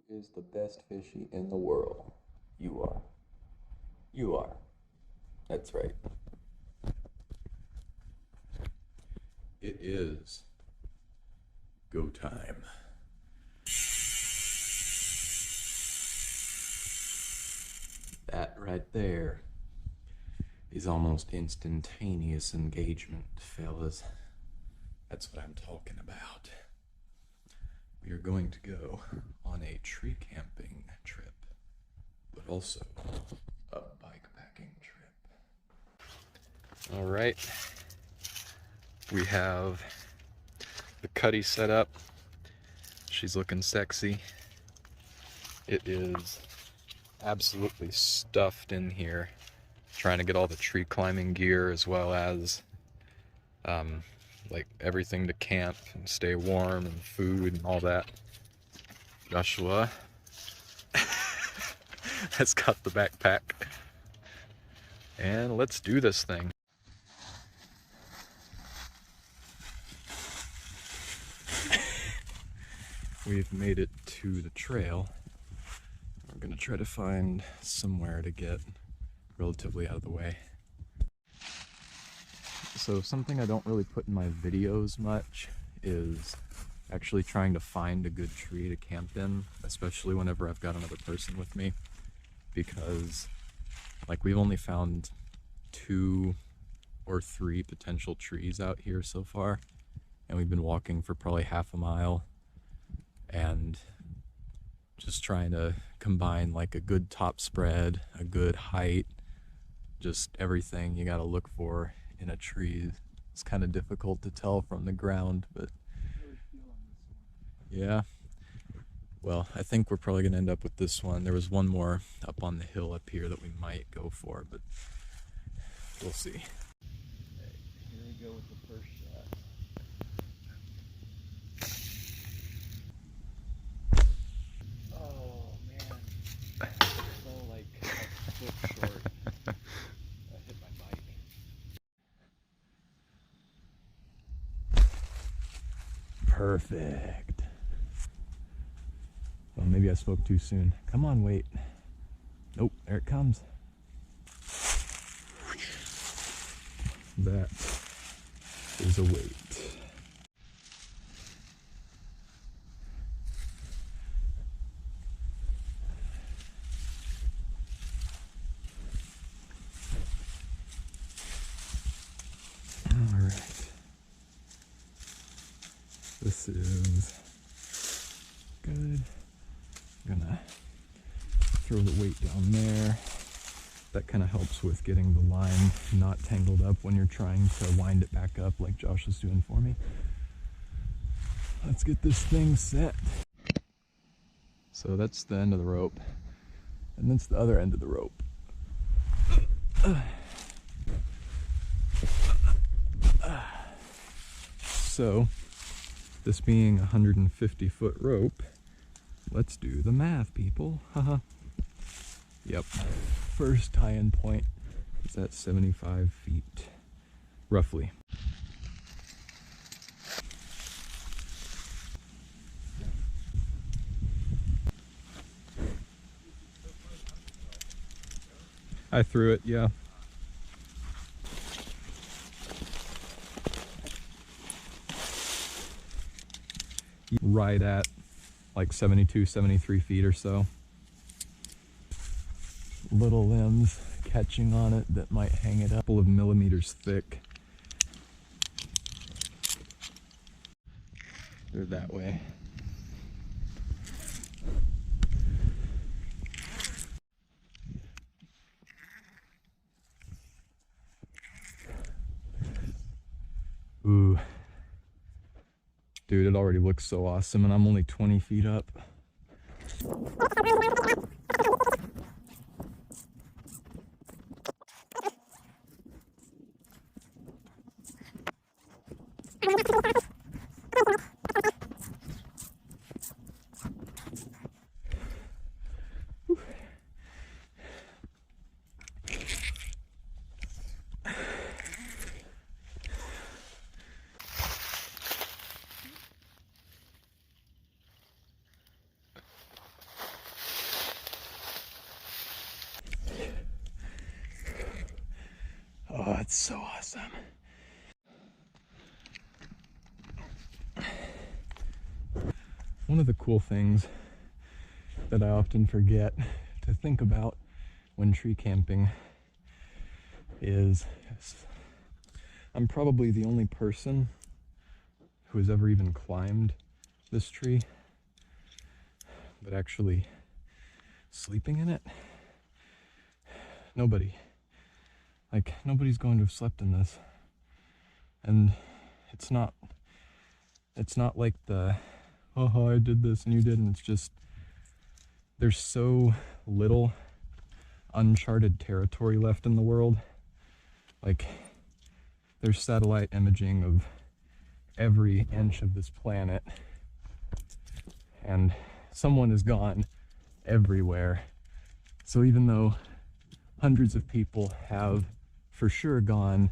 is the best fishy in the world? You are. You are. That's right. It is go time. That right there is almost instantaneous engagement, fellas. That's what I'm talking about. We are going to go on a tree camping trip, but also a bikepacking trip. All right, we have the cuddy set up. She's looking sexy. It is absolutely stuffed in here, trying to get all the tree climbing gear as well as like everything to camp and stay warm and food and all that. Joshua has got the backpack, and let's do this thing. We've made it to the trail. We're gonna try to find somewhere to get relatively out of the way. So something I don't really put in my videos much is actually trying to find a good tree to camp in, especially whenever I've got another person with me, because like we've only found 2 or 3 potential trees out here so far, and we've been walking for probably half a mile and just trying to combine like a good top spread, a good height, just everything you got to look for in a tree. It's kind of difficult to tell from the ground, but yeah. Well, I think we're probably gonna end up with this one. There was one more up on the hill up here that we might go for, but we'll see. Okay, here we go with the first shot. Oh man, so like a foot short. I hit my bike. Perfect. Well, maybe I spoke too soon. Come on, wait. Nope, there it comes. That is a weight. All right. This is good. I'm gonna throw the weight down there. That kind of helps with getting the line not tangled up when you're trying to wind it back up like Josh is doing for me. Let's get this thing set. So that's the end of the rope, and that's the other end of the rope. So this being a 150-foot rope, let's do the math, people. Haha. Yep. First tie-in point is at 75 feet, roughly. I threw it, yeah. Right at like 72, 73 feet or so. Little limbs catching on it that might hang it up, a couple of millimeters thick. They're that way. Ooh. Dude, it already looks so awesome, and I'm only 20 feet up. It's so awesome. One of the cool things that I often forget to think about when tree camping is I'm probably the only person who has ever even climbed this tree, but actually sleeping in it. Nobody. Like, nobody's going to have slept in this. And it's not like the, oh, I did this and you didn't. It's just, there's so little uncharted territory left in the world. Like, there's satellite imaging of every inch of this planet, and someone has gone everywhere. So even though hundreds of people have for sure gone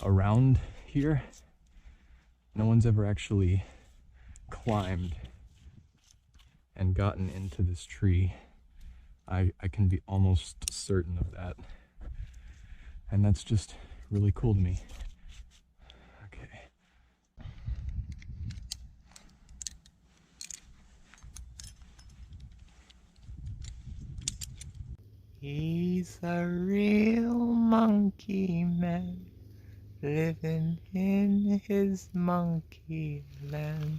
around here, no one's ever actually climbed and gotten into this tree. I can be almost certain of that. And that's just really cool to me. Okay. He's a real monkey man, living in his monkey land,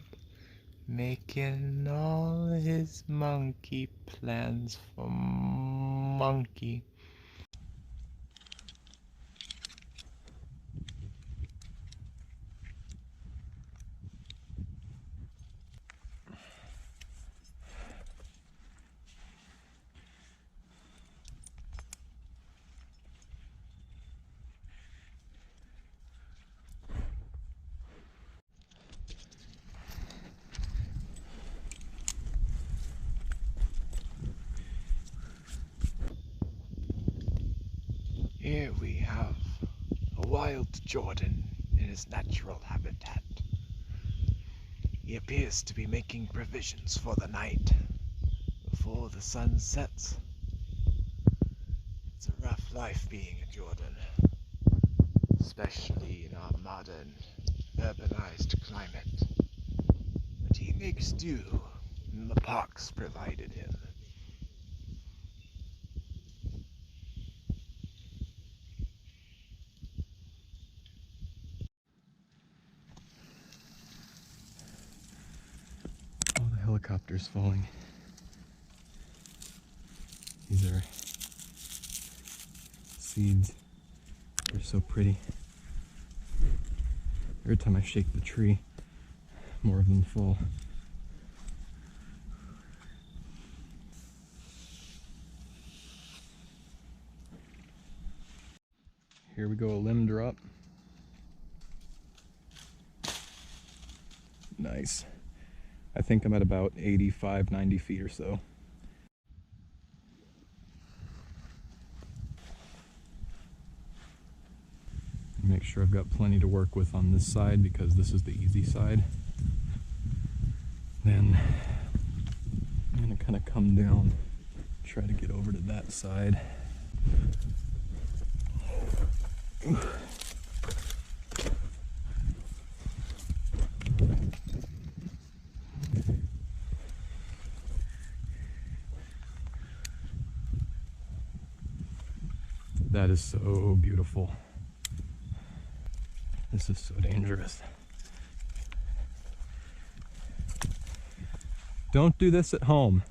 making all his monkey plans for monkey. Here we have a wild Jordan in his natural habitat. He appears to be making provisions for the night before the sun sets. It's a rough life being a Jordan, especially in our modern, urbanized climate. But he makes do in the parks provided him. Oh, the helicopter's falling. These are seeds. They're so pretty. Every time I shake the tree, more of them fall. Here we go, a limb drop. Nice. I think I'm at about 85, 90 feet or so. Make sure I've got plenty to work with on this side because this is the easy side. Then I'm gonna kind of come down, try to get over to that side. That is so beautiful. This is so dangerous. Don't do this at home.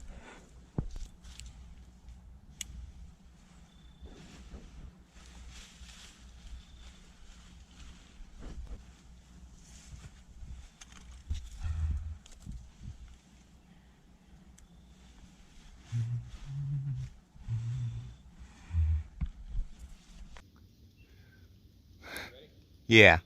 Yeah.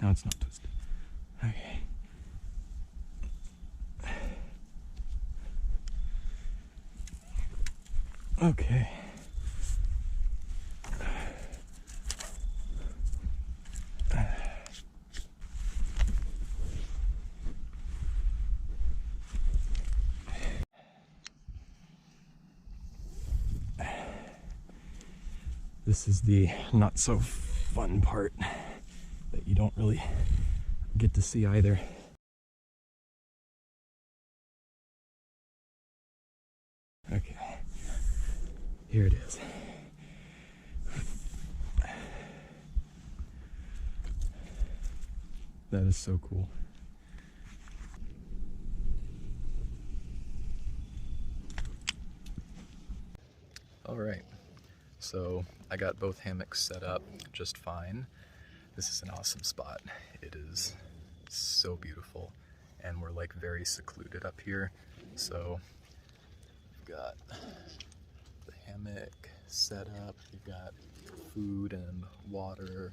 Now it's not twisted. Okay. Okay. This is the not so fun part that you don't really get to see either. Okay, here it is. That is so cool. All right, so I got both hammocks set up just fine. This is an awesome spot. It is so beautiful, and we're like very secluded up here. So we've got the hammock set up, we've got food and water,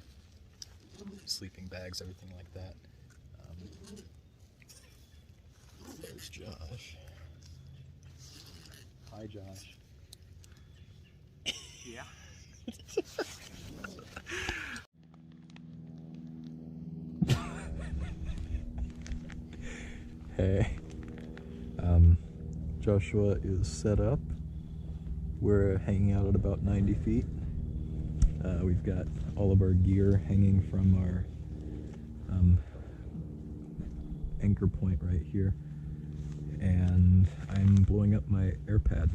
sleeping bags, everything like that. There's Josh. Hi, Josh. Yeah. Hey. Joshua is set up. We're hanging out at about 90 feet. We've got all of our gear hanging from our anchor point right here. And I'm blowing up my air pad.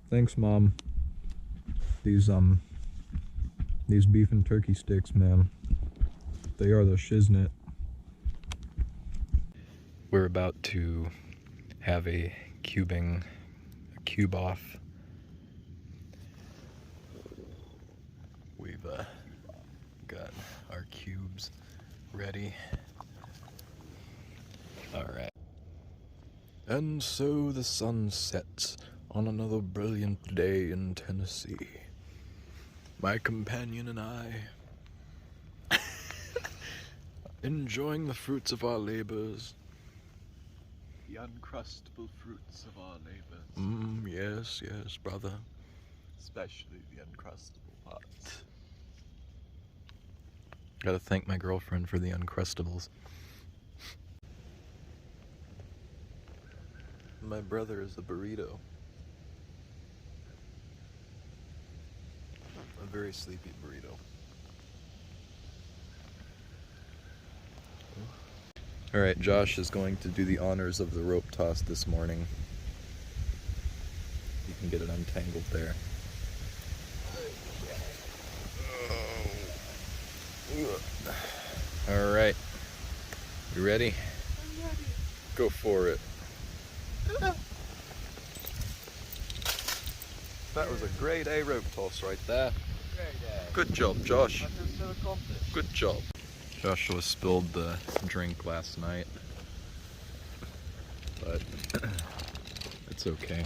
Thanks, Mom. These beef and turkey sticks, man. They are the shiznit. We're about to have a cube off. We've got our cubes ready. All right. And so the sun sets on another brilliant day in Tennessee. My companion and I, enjoying the fruits of our labors. The uncrustable fruits of our labors. Yes, yes, brother. Especially the uncrustable parts. Gotta thank my girlfriend for the Uncrustables. My brother is a burrito. A very sleepy burrito. Alright, Josh is going to do the honors of the rope toss this morning. You can get it untangled there. Alright. You ready? I'm ready. Go for it. That was a grade A rope toss right there. Good job, Josh. Good job. Joshua spilled the drink last night, but it's okay.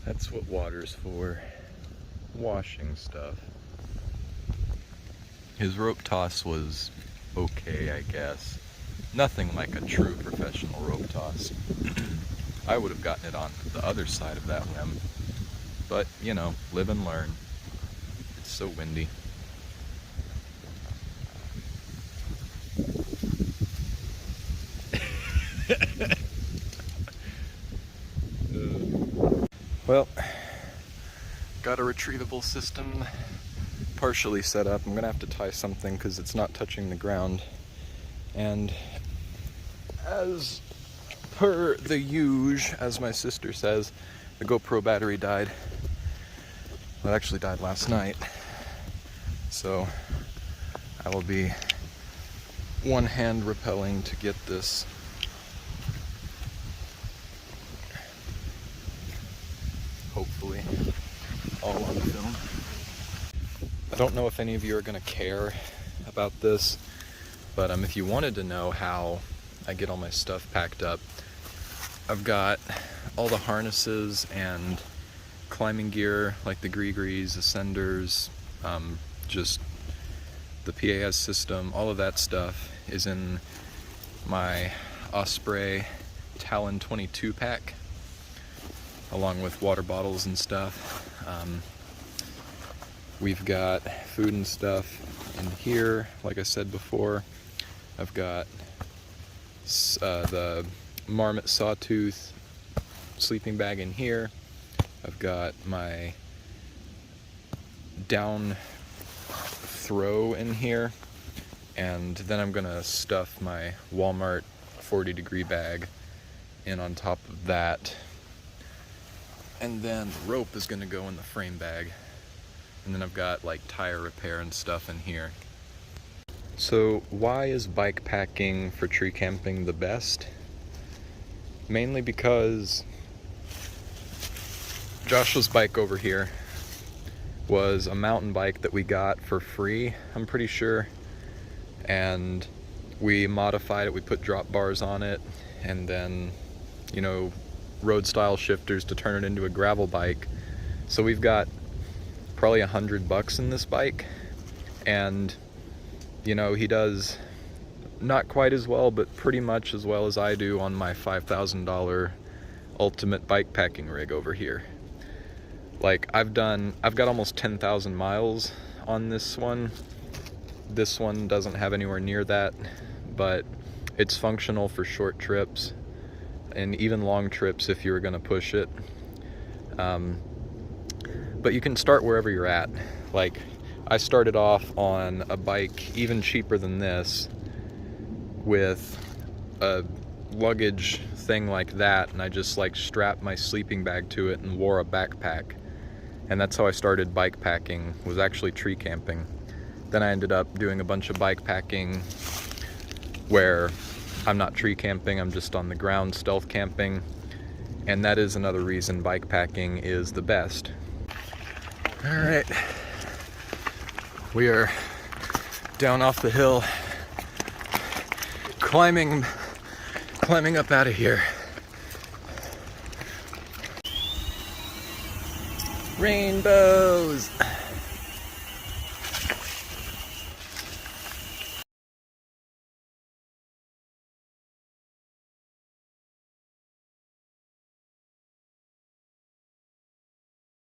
That's what water's for. Washing stuff. His rope toss was okay, I guess. Nothing like a true professional rope toss. I would have gotten it on the other side of that limb. But, you know, live and learn. It's so windy. Well, got a retrievable system partially set up. I'm gonna have to tie something because it's not touching the ground. And as per the usual, as my sister says, the GoPro battery died. Well, it actually died last night. So I will be one hand rappelling to get this hopefully all on film. I don't know if any of you are going to care about this, but if you wanted to know how I get all my stuff packed up, I've got all the harnesses and climbing gear like the Gree-Grees, Ascenders, just the PAS system, all of that stuff is in my Osprey Talon 22 pack, along with water bottles and stuff. We've got food and stuff in here. Like I said before, I've got the marmot sawtooth sleeping bag in here. I've got my down throw in here, and then I'm gonna stuff my Walmart 40-degree bag in on top of that, and then the rope is gonna go in the frame bag, and then I've got like tire repair and stuff in here. So why is bike packing for tree camping the best? Mainly because Joshua's bike over here was a mountain bike that we got for free, I'm pretty sure, and we modified it. We put drop bars on it, and then, you know, road style shifters to turn it into a gravel bike. So we've got probably $100 in this bike, and you know, he does not quite as well, but pretty much as well as I do on my $5,000 ultimate bike packing rig over here. Like, I've got almost 10,000 miles on this one. This one doesn't have anywhere near that, but it's functional for short trips and even long trips if you were gonna push it. But you can start wherever you're at. Like, I started off on a bike even cheaper than this with a luggage thing like that, and I just like strapped my sleeping bag to it and wore a backpack. And that's how I started bike packing, was actually tree camping. Then I ended up doing a bunch of bike packing where I'm not tree camping, I'm just on the ground stealth camping. And that is another reason bike packing is the best. All right. We are down off the hill, climbing up out of here. Rainbows!